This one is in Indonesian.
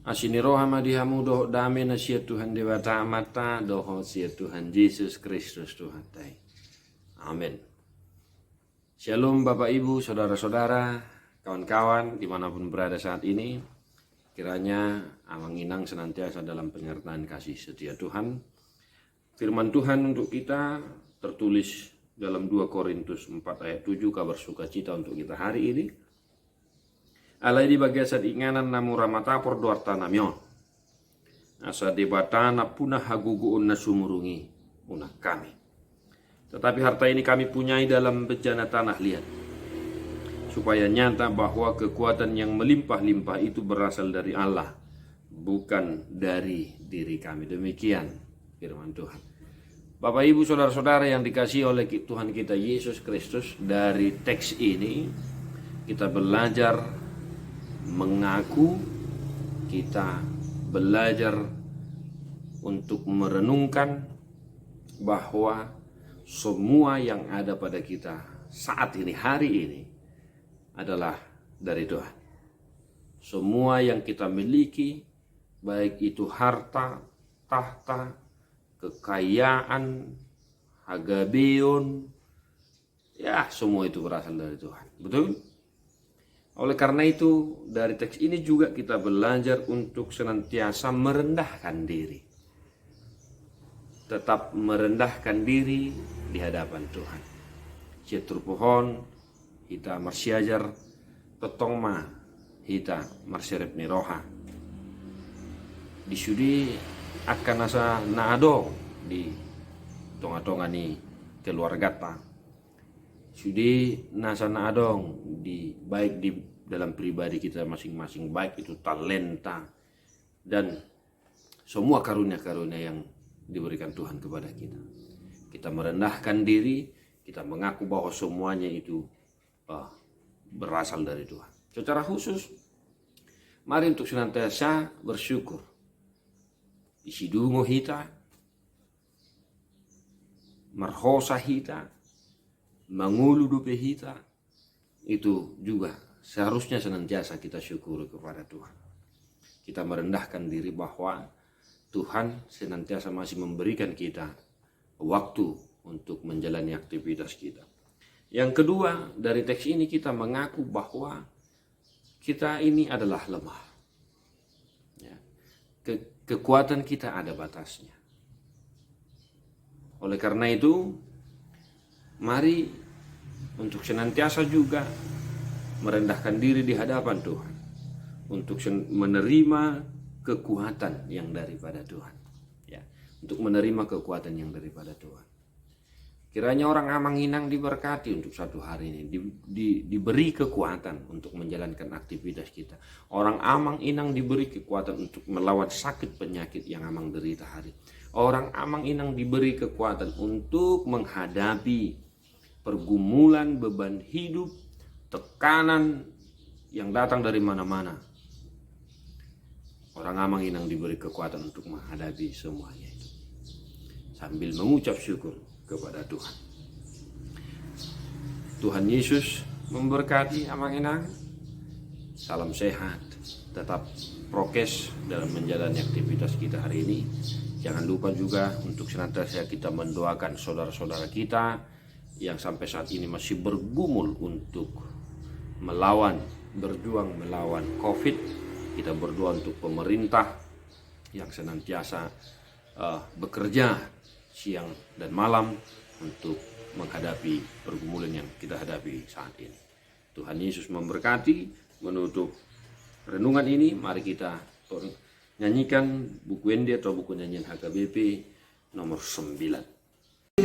Asini roha madihamu doh dame na sia Tuhan Dewata mata doho sia Tuhan Yesus Kristus Tuhan tai. Amin. Shalom Bapak Ibu, Saudara-saudara, kawan-kawan dimanapun berada saat ini. Kiranya Amang Inang senantiasa dalam penyertaan kasih setia Tuhan. Firman Tuhan untuk kita tertulis dalam 2 Korintus 4 ayat 7, kabar sukacita untuk kita hari ini. Alai di bagian saat inganan namu ramatapor duarta namion. Asa debatana punah haguguun na sumurungi unah kami. Tetapi harta ini kami punyai dalam bejana tanah liat. Supaya nyata bahwa kekuatan yang melimpah-limpah itu berasal dari Allah, bukan dari diri kami. Demikian firman Tuhan. Bapak Ibu Saudara-saudara yang dikasihi oleh Tuhan kita Yesus Kristus, dari teks ini kita belajar mengaku, kita belajar untuk merenungkan bahwa semua yang ada pada kita saat ini, hari ini adalah dari Tuhan. Semua yang kita miliki, baik itu harta, tahta, kekayaan, hagabeon, ya semua itu berasal dari Tuhan. Betul? Oleh karena itu, dari teks ini juga kita belajar untuk senantiasa merendahkan diri. Tetap merendahkan diri di hadapan Tuhan. Cetur pohon, hita marsiajar, totong ma, hita marserep ni roha. Disudi akan nasa naado di tonga-tonga ni keluarga ta. Sudi nasa naadong di baik di dalam pribadi kita masing-masing, baik itu talenta dan semua karunia-karunia yang diberikan Tuhan kepada kita. Kita merendahkan diri, kita mengaku bahwa semuanya itu berasal dari Tuhan. Secara khusus, mari untuk senantiasa bersyukur. Isi dungo hita, marhosa hita, mangulu dupe hita, itu juga seharusnya senantiasa kita syukuri kepada Tuhan. Kita merendahkan diri bahwa Tuhan senantiasa masih memberikan kita waktu untuk menjalani aktivitas kita. Yang kedua, dari teks ini kita mengaku bahwa kita ini adalah lemah. Ya. Kekuatan kita ada batasnya. Oleh karena itu, mari untuk senantiasa juga merendahkan diri di hadapan Tuhan, untuk menerima kekuatan yang daripada Tuhan, ya, untuk menerima kekuatan yang daripada Tuhan. Kiranya orang Amang Inang diberkati untuk satu hari ini, diberi kekuatan untuk menjalankan aktivitas kita. Orang Amang Inang diberi kekuatan untuk melawan sakit penyakit yang Amang derita hari. Orang Amang Inang diberi kekuatan untuk menghadapi pergumulan, beban hidup, tekanan yang datang dari mana-mana. Orang Amang Inang diberi kekuatan untuk menghadapi semuanya itu, sambil mengucap syukur kepada Tuhan. Tuhan Yesus memberkati Amang Inang. Salam sehat, tetap prokes dalam menjalani aktivitas kita hari ini. Jangan lupa juga untuk senantiasa kita mendoakan saudara-saudara kita yang sampai saat ini masih bergumul untuk berjuang melawan COVID. Kita berdoa untuk pemerintah yang senantiasa bekerja siang dan malam untuk menghadapi pergumulan yang kita hadapi saat ini. Tuhan Yesus memberkati. Menutup renungan ini, mari kita nyanyikan buku Endi atau buku nyanyian HKBP nomor 9.